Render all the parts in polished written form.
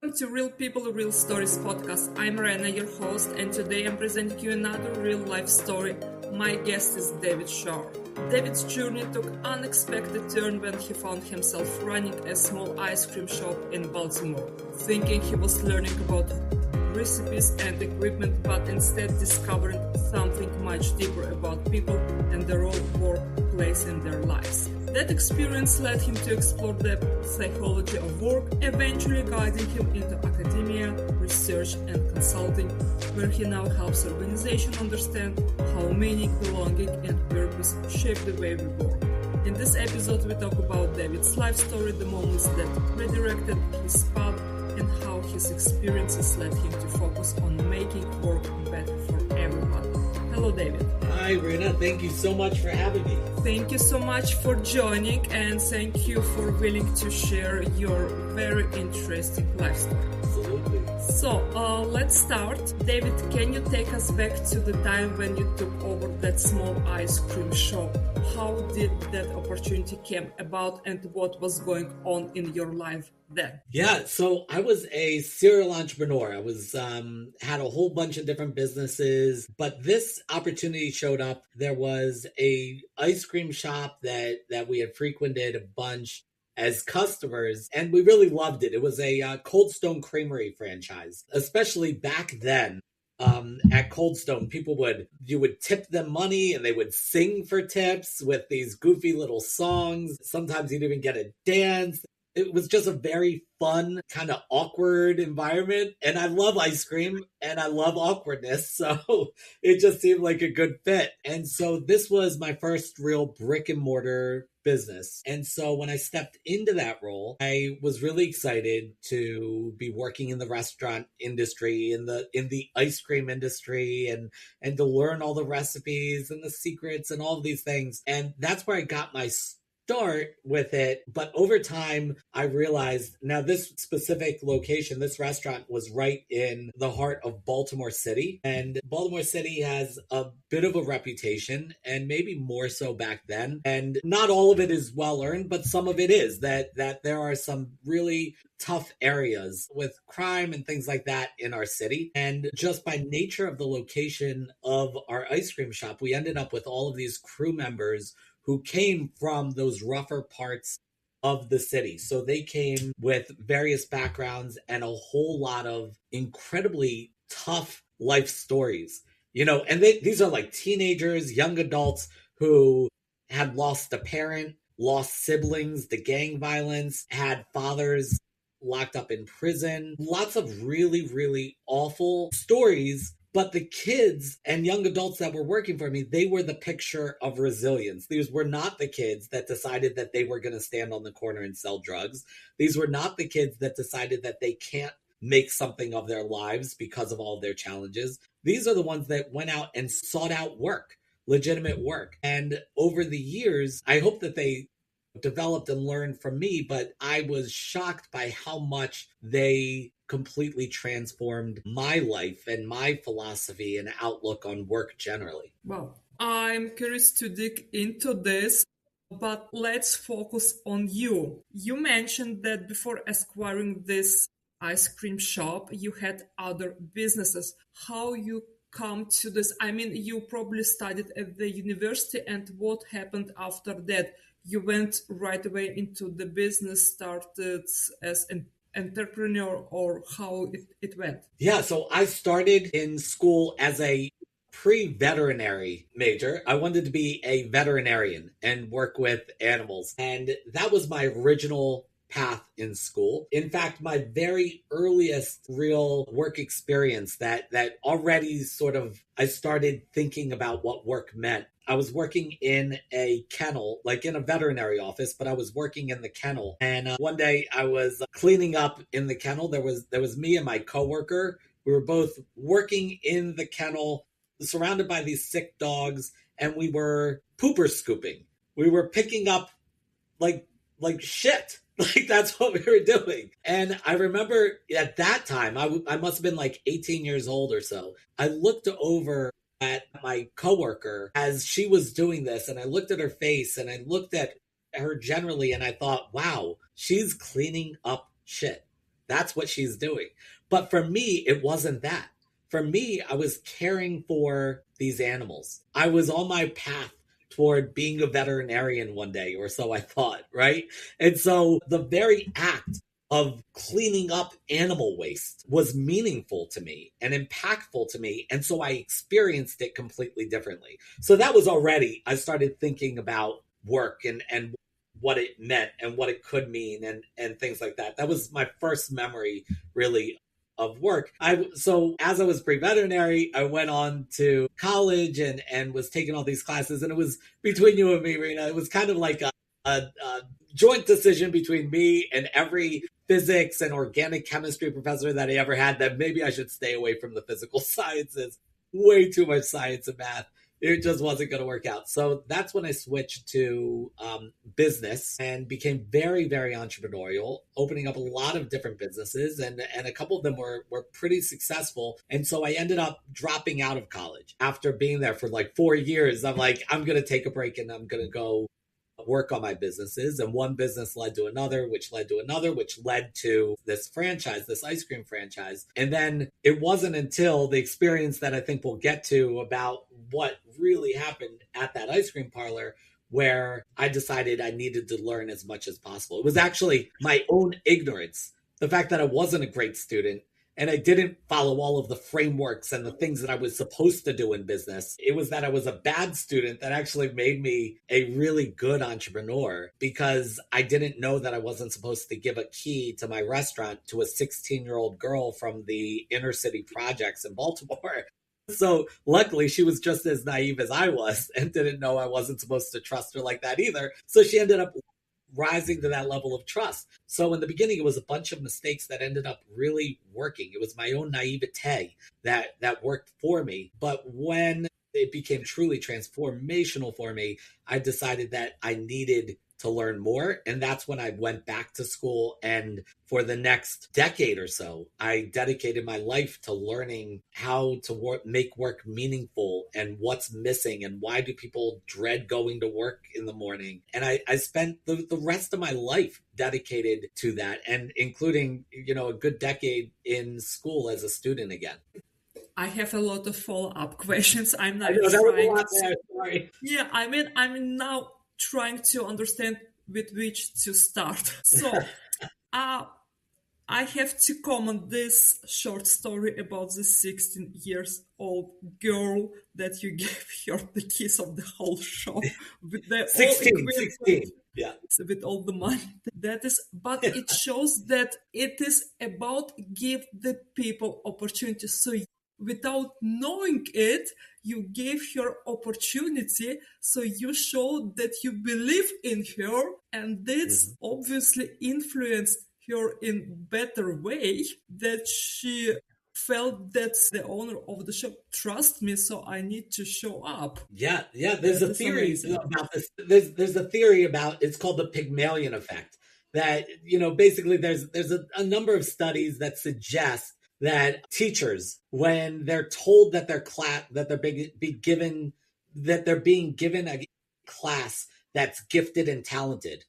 Welcome to Real People, Real Stories podcast. I'm Rena, your host, and today I'm presenting you another real life story. My guest is David Shar. David's journey took an unexpected turn when he found himself running a small ice cream shop in Baltimore, thinking he was learning about recipes and equipment, but instead discovering something much deeper about people and the role work plays in their lives. That experience led him to explore the psychology of work, eventually guiding him into academia, research, and consulting, where he now helps organizations understand how meaning, belonging, and purpose shape the way we work. In this episode, we talk about David's life story, the moments that redirected his path, and how his experiences led him to focus on making work better for everyone. Hello, David. Hi, Rena. Thank you so much for having me. Thank you so much for joining, and thank you for willing to share your very interesting life story. Absolutely. So, let's start. David, can you take us back to the time when you took over that small ice cream shop? How did that opportunity came about, and what was going on in your life then? Yeah, so I was a serial entrepreneur. I was had a whole bunch of different businesses, but this opportunity showed up. There was a ice cream shop that we had frequented a bunch as customers, and we really loved it. It was a Cold Stone Creamery franchise, especially back then. At Cold Stone, you would tip them money and they would sing for tips with these goofy little songs. Sometimes you'd even get a dance. It was just a very fun, kind of awkward environment. And I love ice cream and I love awkwardness. So it just seemed like a good fit. And so this was my first real brick and mortar business. And so when I stepped into that role, I was really excited to be working in the restaurant industry, in the ice cream industry, and to learn all the recipes and the secrets and all of these things. And that's where I got my start with it. But over time, I realized now this specific location, this restaurant was right in the heart of Baltimore City. And Baltimore City has a bit of a reputation, and maybe more so back then. And not all of it is well earned, but some of it is that there are some really tough areas with crime and things like that in our city. And just by nature of the location of our ice cream shop, we ended up with all of these crew members who came from those rougher parts of the city. So they came with various backgrounds and a whole lot of incredibly tough life stories, and these are like teenagers, young adults who had lost a parent, lost siblings, the gang violence, had fathers locked up in prison, lots of really, really awful stories. But the kids and young adults that were working for me, they were the picture of resilience. These were not the kids that decided that they were going to stand on the corner and sell drugs. These were not the kids that decided that they can't make something of their lives because of all of their challenges. These are the ones that went out and sought out work, legitimate work. And over the years, I hope that they developed and learned from me, but I was shocked by how much they completely transformed my life and my philosophy and outlook on work generally. Wow. I'm curious to dig into this, but let's focus on you. You mentioned that before acquiring this ice cream shop, you had other businesses. How you come to this? I mean, you probably studied at the university, and what happened after that? You went right away into the business, started as an entrepreneur, or how it went? Yeah, so I started in school as a pre-veterinary major. I wanted to be a veterinarian and work with animals. And that was my original path in school. In fact, my very earliest real work experience that already sort of I started thinking about what work meant. I was working in a kennel, like in a veterinary office, but I was working in the kennel. And one day I was cleaning up in the kennel. There was me and my coworker. We were both working in the kennel, surrounded by these sick dogs, and we were pooper scooping. We were picking up like shit. Like that's what we were doing. And I remember at that time, I must have been like 18 years old or so. I looked over at my coworker as she was doing this, and I looked at her face and I looked at her generally, and I thought, wow, she's cleaning up shit. That's what she's doing. But for me, it wasn't that. For me, I was caring for these animals. I was on my path toward being a veterinarian one day, or so I thought, right? And so the very act of cleaning up animal waste was meaningful to me and impactful to me. And so I experienced it completely differently. So that was already, I started thinking about work and what it meant and what it could mean and things like that. That was my first memory really of work. So as I was pre-veterinary, I went on to college and was taking all these classes, and it was between you and me, Rena. It was kind of like a joint decision between me and every physics and organic chemistry professor that I ever had, that maybe I should stay away from the physical sciences. Way too much science and math. It just wasn't going to work out. So that's when I switched to business and became very, very entrepreneurial, opening up a lot of different businesses. And a couple of them were pretty successful. And so I ended up dropping out of college after being there for like 4 years. I'm like, I'm going to take a break and I'm going to go work on my businesses. And one business led to another, which led to another, which led to this franchise, this ice cream franchise. And then it wasn't until the experience that I think we'll get to about what really happened at that ice cream parlor where I decided I needed to learn as much as possible. It was actually my own ignorance, the fact that I wasn't a great student and I didn't follow all of the frameworks and the things that I was supposed to do in business. It was that I was a bad student that actually made me a really good entrepreneur, because I didn't know that I wasn't supposed to give a key to my restaurant to a 16-year-old girl from the inner city projects in Baltimore. So luckily, she was just as naive as I was and didn't know I wasn't supposed to trust her like that either. So she ended up rising to that level of trust. So in the beginning, it was a bunch of mistakes that ended up really working. It was my own naivete that worked for me. But when it became truly transformational for me, I decided that I needed to learn more. And that's when I went back to school. And for the next decade or so, I dedicated my life to learning how to make work meaningful and what's missing and why do people dread going to work in the morning. And I spent the rest of my life dedicated to that, and including, a good decade in school as a student again. I have a lot of follow-up questions. I'm now Sorry. Yeah, I'm now trying to understand with which to start. So, I have to comment this short story about the 16 years old girl that you gave her the keys of the whole shop with the 16. Yeah. With all the money. That is, but it shows that it is about give the people opportunities. So without knowing it, you gave her opportunity, so you showed that you believe in her, and this obviously influenced her in better way, that she felt that the owner of the shop trust me, so I need to show up. Yeah. There's a theory about this. There's a theory about, it's called the Pygmalion effect. That basically there's a number of studies that suggest that teachers, when they're told that their class, that they're being given a class that's gifted and talented.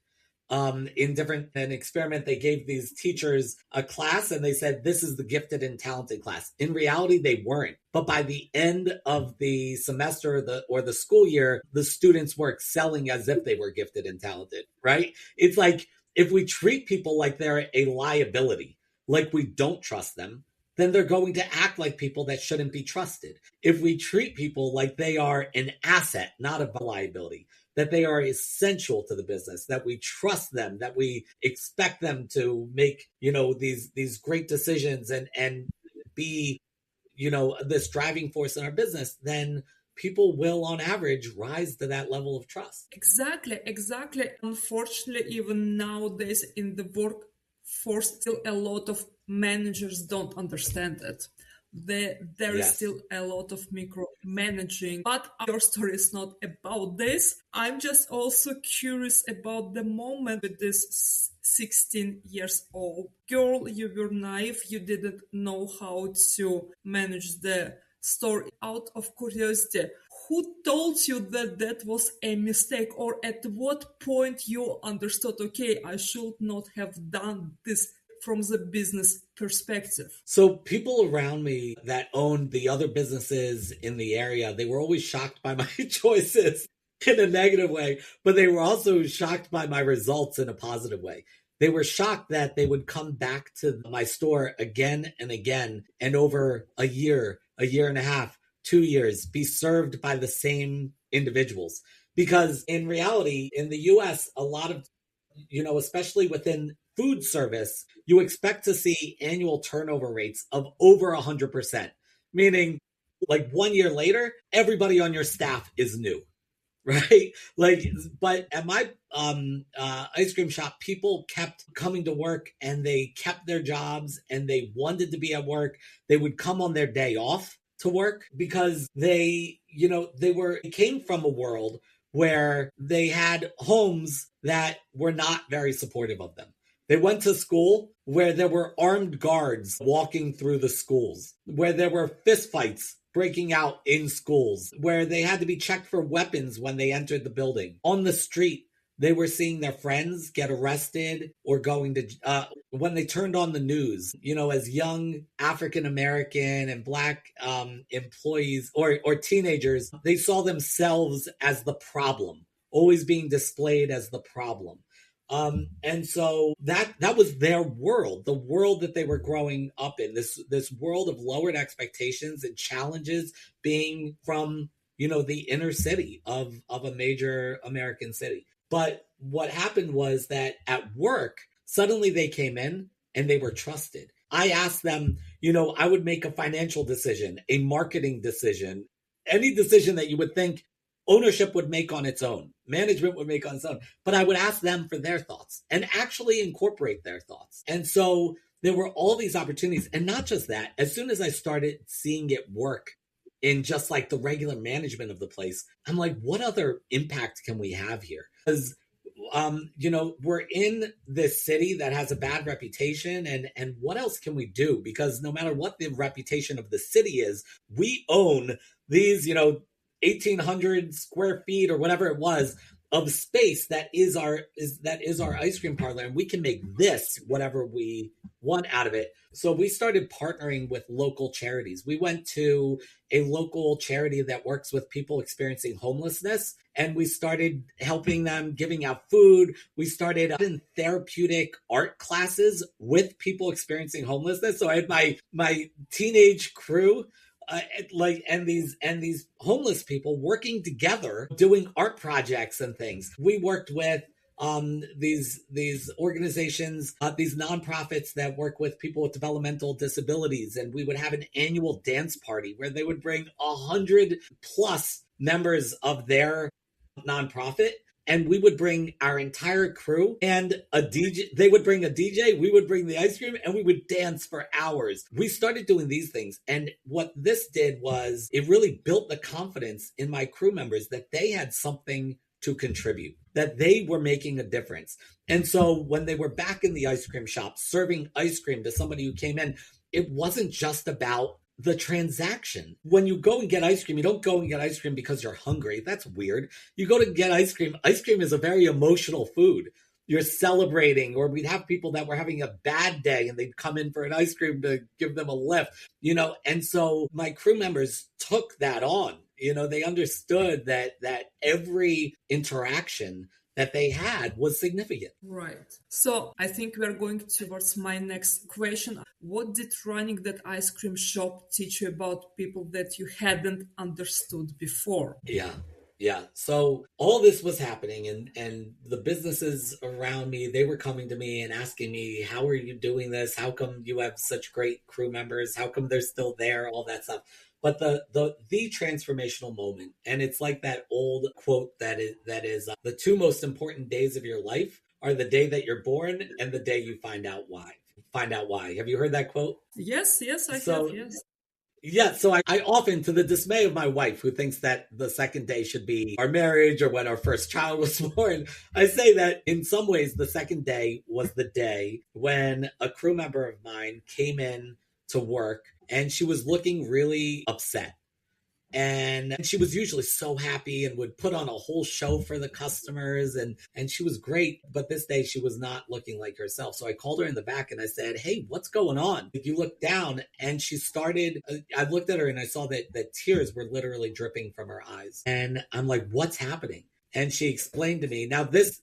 In an experiment, they gave these teachers a class and they said, this is the gifted and talented class. In reality, they weren't. But by the end of the semester or the school year, the students were excelling as if they were gifted and talented, right? It's like, if we treat people like they're a liability, like we don't trust them, then they're going to act like people that shouldn't be trusted. If we treat people like they are an asset, not a liability, that they are essential to the business, that we trust them, that we expect them to make, these great decisions and be, this driving force in our business, then people will, on average, rise to that level of trust. Exactly. Unfortunately, even nowadays in the workforce, still a lot of managers don't understand it. There is still a lot of micromanaging, but our story is not about this. I'm just also curious about the moment with this 16 years old girl. You were naive, you didn't know how to manage the store. Out of curiosity, who told you that that was a mistake, or at what point you understood, okay, I should not have done this from the business perspective? So people around me that owned the other businesses in the area, they were always shocked by my choices in a negative way, but they were also shocked by my results in a positive way. They were shocked that they would come back to my store again and again, and over a year and a half, 2 years, be served by the same individuals. Because in reality, in the US, a lot of, especially within food service, you expect to see annual turnover rates of over 100%, meaning like 1 year later, everybody on your staff is new. Right, like, but at my ice cream shop, people kept coming to work and they kept their jobs and they wanted to be at work. They would come on their day off to work because they came from a world where they had homes that were not very supportive of them. They went to school where there were armed guards walking through the schools, where there were fistfights breaking out in schools, where they had to be checked for weapons when they entered the building. On the street, they were seeing their friends get arrested or going to, when they turned on the news, as young African American and Black employees or teenagers, they saw themselves as the problem, always being displayed as the problem. And so that was their world, the world that they were growing up in, this world of lowered expectations and challenges, being from, the inner city of a major American city. But what happened was that at work, suddenly they came in and they were trusted. I asked them, I would make a financial decision, a marketing decision, any decision that you would think ownership would make on its own, management would make on its own, but I would ask them for their thoughts and actually incorporate their thoughts. And so there were all these opportunities. And not just that, as soon as I started seeing it work in just like the regular management of the place, I'm like, what other impact can we have here? Because we're in this city that has a bad reputation, and what else can we do? Because no matter what the reputation of the city is, we own these, 1,800 square feet or whatever it was of space that is our ice cream parlor, and we can make this whatever we want out of it. So we started partnering with local charities. We went to a local charity that works with people experiencing homelessness, and we started helping them, giving out food. We started in therapeutic art classes with people experiencing homelessness. So I had my teenage crew and these homeless people working together doing art projects and things. We worked with these organizations, these nonprofits that work with people with developmental disabilities, and we would have an annual dance party where they would bring 100 plus members of their nonprofit, and we would bring our entire crew and a DJ. They would bring a DJ, we would bring the ice cream, and we would dance for hours. We started doing these things. And what this did was it really built the confidence in my crew members that they had something to contribute, that they were making a difference. And so when they were back in the ice cream shop serving ice cream to somebody who came in, it wasn't just about the transaction. When you go and get ice cream, you don't go and get ice cream because you're hungry. That's weird. You go to get ice cream. Ice cream is a very emotional food. You're celebrating, or we'd have people that were having a bad day and they'd come in for an ice cream to give them a lift, and so my crew members took that on. They understood that every interaction that they had was significant. Right. So I think we're going towards my next question. What did running that ice cream shop teach you about people that you hadn't understood before? Yeah. So all this was happening, and the businesses around me, they were coming to me and asking me, how are you doing this? How come you have such great crew members? How come they're still there? All that stuff. But the transformational moment, and it's like that old quote that is the two most important days of your life are the day that you're born and the day you find out why. Have you heard that quote? Yes, I have, yes. Yeah, so I often, to the dismay of my wife, who thinks that the second day should be our marriage or when our first child was born, I say that in some ways the second day was the day when a crew member of mine came in to work and she was looking really upset. And she was usually so happy and would put on a whole show for the customers, and she was great. But this day she was not looking like herself. So I called her in the back and I said, "Hey, what's going on?" You look down, and she started. I looked at her and I saw that tears were literally dripping from her eyes. And I'm like, "What's happening?" And she explained to me. Now this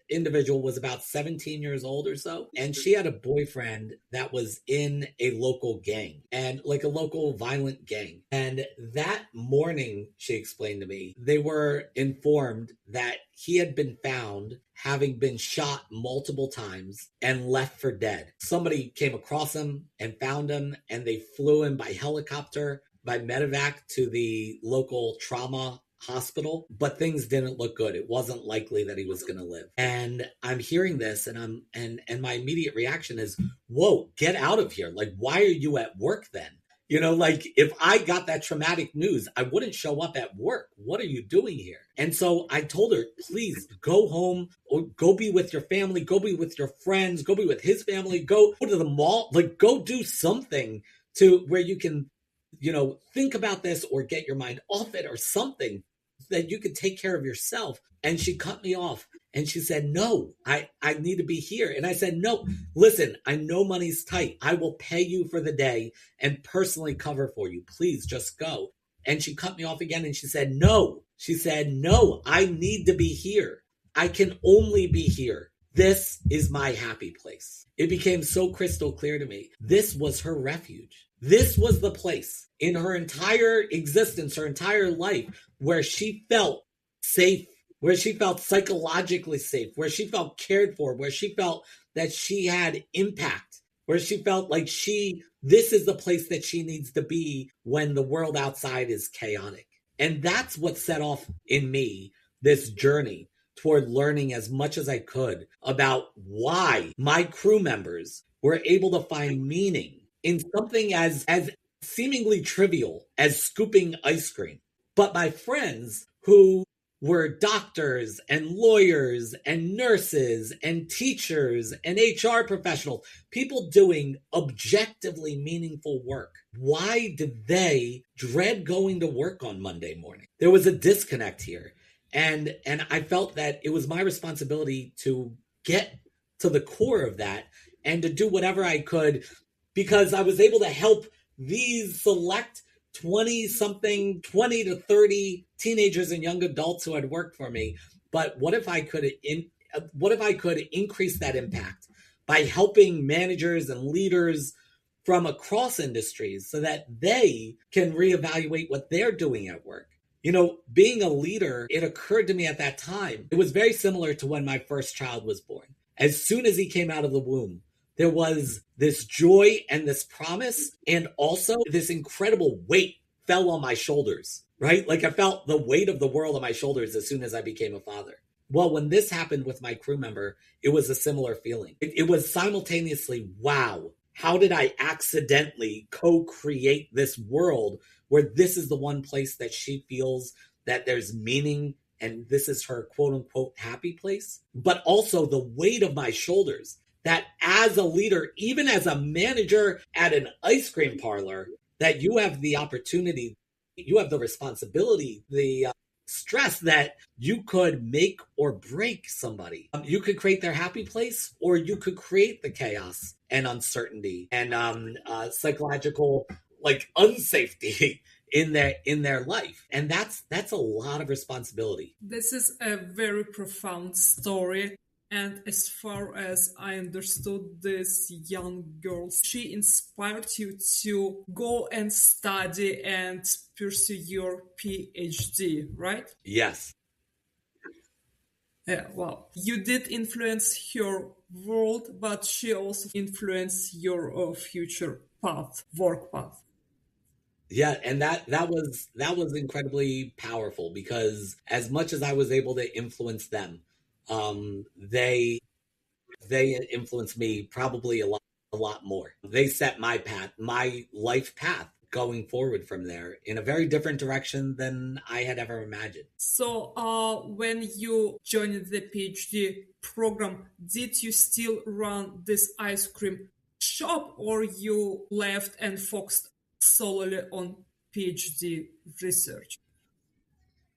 individual was about 17 years old or so, and she had a boyfriend that was in a local gang, and like a local violent gang. And that morning, she explained to me, they were informed that he had been found having been shot multiple times and left for dead. Somebody came across him and found him, and they flew him by helicopter, by medevac, to the local trauma hospital, but things didn't look good. It wasn't likely that he was going to live. And I'm hearing this, and my immediate reaction is, "Whoa, get out of here. Like, why are you at work then?" Like, if I got that traumatic news, I wouldn't show up at work. What are you doing here? And so I told her, "Please go home, or go be with your family, go be with your friends, go be with his family, go to the mall, like go do something to where you can, think about this or get your mind off it or something that you could take care of yourself." And she cut me off and she said, "No, I need to be here." And I said, "No, listen, I know money's tight. I will pay you for the day and personally cover for you. Please just go." And she cut me off again and she said, "No." She said, "No, I need to be here. I can only be here. This is my happy place." It became so crystal clear to me. This was her refuge. This was the place in her entire existence, her entire life, where she felt safe, where she felt psychologically safe, where she felt cared for, where she felt that she had impact, where she felt like this is the place that she needs to be when the world outside is chaotic. And that's what set off in me this journey toward learning as much as I could about why my crew members were able to find meaning in something as seemingly trivial as scooping ice cream. But my friends who were doctors and lawyers and nurses and teachers and HR professionals, people doing objectively meaningful work, why did they dread going to work on Monday morning? There was a disconnect here. And I felt that it was my responsibility to get to the core of that and to do whatever I could, because I was able to help these select 20 to 30 teenagers and young adults who had worked for me. But what if I could increase that impact by helping managers and leaders from across industries so that they can reevaluate what they're doing at work? Being a leader, it occurred to me at that time, it was very similar to when my first child was born. As soon as he came out of the womb, there was this joy and this promise, and also this incredible weight fell on my shoulders, right? Like, I felt the weight of the world on my shoulders as soon as I became a father. Well, when this happened with my crew member, it was a similar feeling. It was simultaneously, wow, how did I accidentally co-create this world where this is the one place that she feels that there's meaning and this is her quote unquote happy place? But also the weight of my shoulders, that as a leader, even as a manager at an ice cream parlor, that you have the opportunity, you have the responsibility, the stress that you could make or break somebody. You could create their happy place, or you could create the chaos and uncertainty and psychological unsafety in their life. And that's a lot of responsibility. This is a very profound story. And as far as I understood, this young girl, she inspired you to go and study and pursue your PhD, right? Yes. Yeah, well, you did influence her world, but she also influenced your future path, work path. Yeah, and that was incredibly powerful, because as much as I was able to influence them, they influenced me probably a lot more. They set my path, my life path going forward from there in a very different direction than I had ever imagined. So, when you joined the PhD program, did you still run this ice cream shop, or you left and focused solely on PhD research?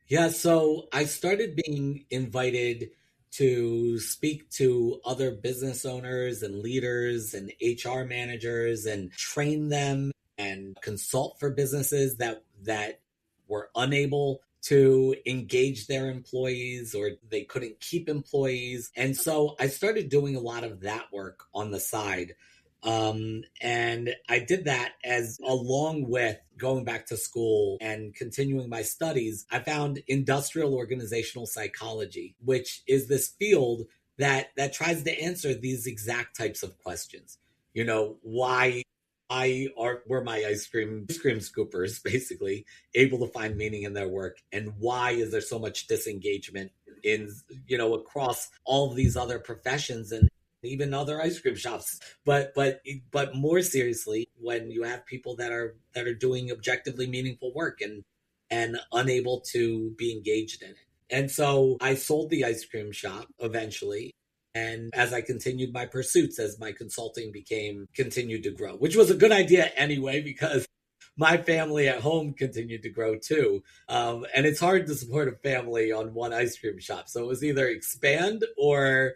Yeah, so I started being invited to speak to other business owners and leaders and HR managers and train them and consult for businesses that were unable to engage their employees or they couldn't keep employees. And so I started doing a lot of that work on the side. And I did that as along with going back to school and continuing my studies. I found industrial organizational psychology, which is this field that tries to answer these exact types of questions. You know, why were my ice cream scoopers basically able to find meaning in their work, and why is there so much disengagement in across all of these other professions and even other ice cream shops, but more seriously, when you have people that are doing objectively meaningful work and unable to be engaged in it. And so I sold the ice cream shop eventually. And as I continued my pursuits, as my consulting continued to grow, which was a good idea anyway, because my family at home continued to grow too. And it's hard to support a family on one ice cream shop. So it was either expand or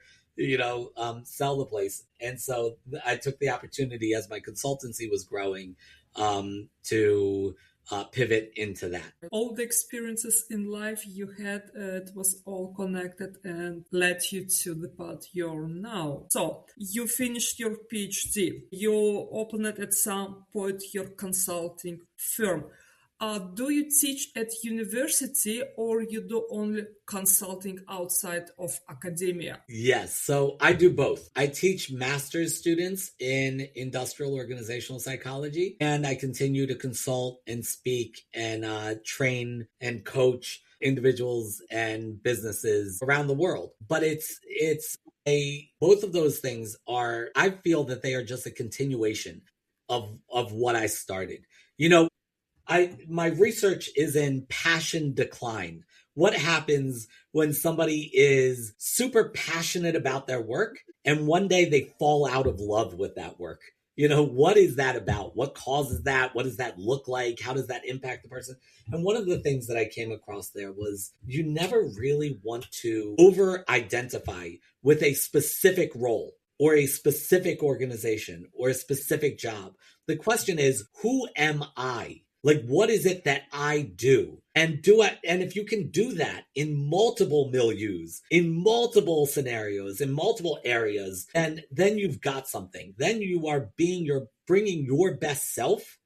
sell the place. And so I took the opportunity as my consultancy was growing to pivot into that. All the experiences in life you had, it was all connected and led you to the path you're now. So you finished your PhD. You opened at some point your consulting firm. Do you teach at university or you do only consulting outside of academia? Yes, so I do both. I teach master's students in industrial organizational psychology, and I continue to consult and speak and train and coach individuals and businesses around the world. But both of those things I feel that they are just a continuation of what I started. My research is in passion decline. What happens when somebody is super passionate about their work and one day they fall out of love with that work? What is that about? What causes that? What does that look like? How does that impact the person? And one of the things that I came across there was you never really want to over identify with a specific role or a specific organization or a specific job. The question is, who am I? Like, what is it that I do? And if you can do that in multiple milieus, in multiple scenarios, in multiple areas, then you've got something. Then you are bringing your best self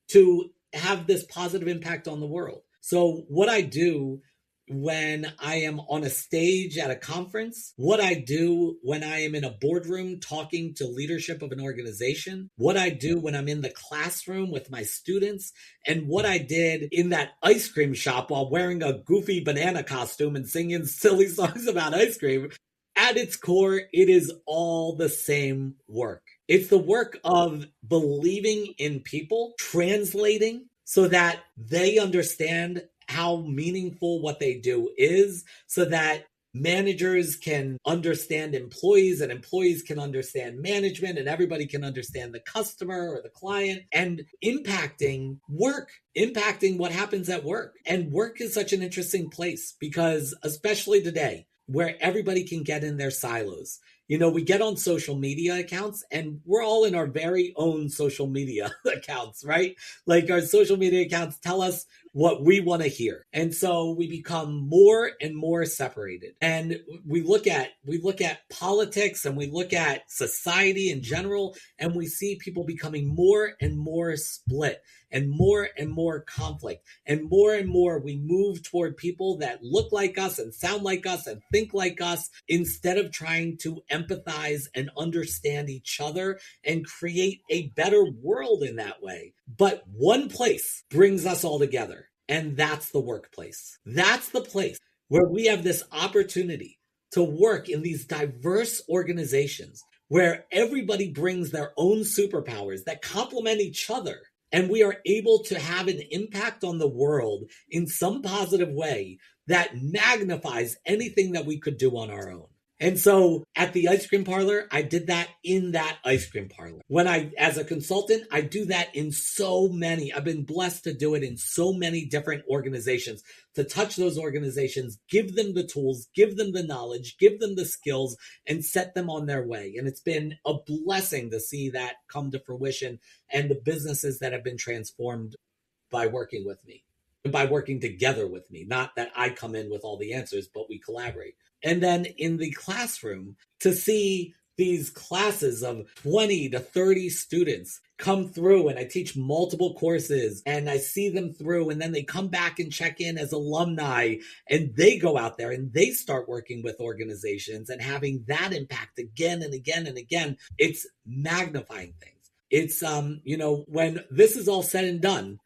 to have this positive impact on the world. So what I do when I am on a stage at a conference, what I do when I am in a boardroom talking to leadership of an organization, what I do when I'm in the classroom with my students, and what I did in that ice cream shop while wearing a goofy banana costume and singing silly songs about ice cream. At its core, it is all the same work. It's the work of believing in people, translating so that they understand how meaningful what they do is, so that managers can understand employees and employees can understand management and everybody can understand the customer or the client, and impacting what happens at work. And work is such an interesting place because, especially today, where everybody can get in their silos. We get on social media accounts and we're all in our very own social media accounts, right? Like, our social media accounts tell us what we want to hear. And so we become more and more separated. And we look at politics and we look at society in general, and we see people becoming more and more split and more conflict. And more we move toward people that look like us and sound like us and think like us, instead of trying to empathize and understand each other and create a better world in that way. But one place brings us all together, and that's the workplace. That's the place where we have this opportunity to work in these diverse organizations where everybody brings their own superpowers that complement each other. And we are able to have an impact on the world in some positive way that magnifies anything that we could do on our own. And so at the ice cream parlor, I did that in that ice cream parlor. As a consultant, I do that in I've been blessed to do it in so many different organizations, to touch those organizations, give them the tools, give them the knowledge, give them the skills, and set them on their way. And it's been a blessing to see that come to fruition and the businesses that have been transformed by working with me, by working together with me. Not that I come in with all the answers, but we collaborate. And then in the classroom, to see these classes of 20 to 30 students come through, and I teach multiple courses and I see them through, and then they come back and check in as alumni, and they go out there and they start working with organizations and having that impact again and again and again. It's magnifying things. It's, when this is all said and done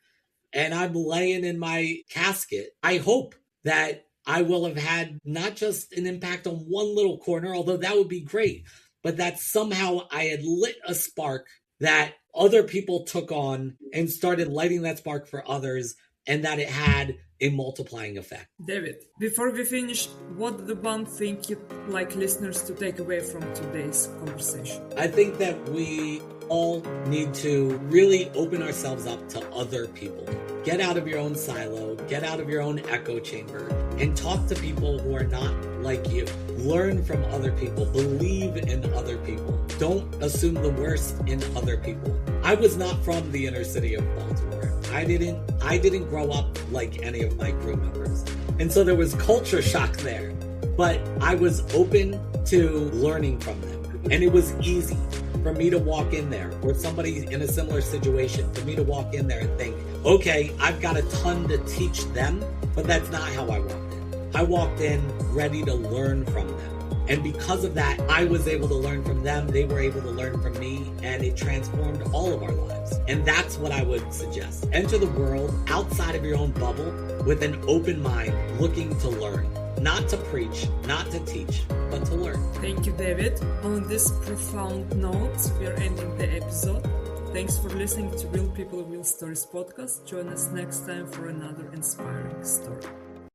and I'm laying in my casket, I hope that I will have had not just an impact on one little corner, although that would be great, but that somehow I had lit a spark that other people took on and started lighting that spark for others, and that it had a multiplying effect. David, before we finish, what the one thing you'd like listeners to take away from today's conversation? I think that we all need to really open ourselves up to other people. Get out of your own silo, get out of your own echo chamber, and talk to people who are not like you. Learn from other people, believe in other people. Don't assume the worst in other people. I was not from the inner city of Baltimore. I didn't grow up like any of my crew members. And so there was culture shock there, but I was open to learning from them. And it was easy for me to walk in there, or somebody in a similar situation, for me to walk in there and think, okay, I've got a ton to teach them, but that's not how I walked in. I walked in ready to learn from them. And because of that, I was able to learn from them, they were able to learn from me, and it transformed all of our lives. And that's what I would suggest. Enter the world outside of your own bubble with an open mind, looking to learn. Not to preach, not to teach, but to learn. Thank you, David. On this profound note, we are ending the episode. Thanks for listening to Real People, Real Stories podcast. Join us next time for another inspiring story.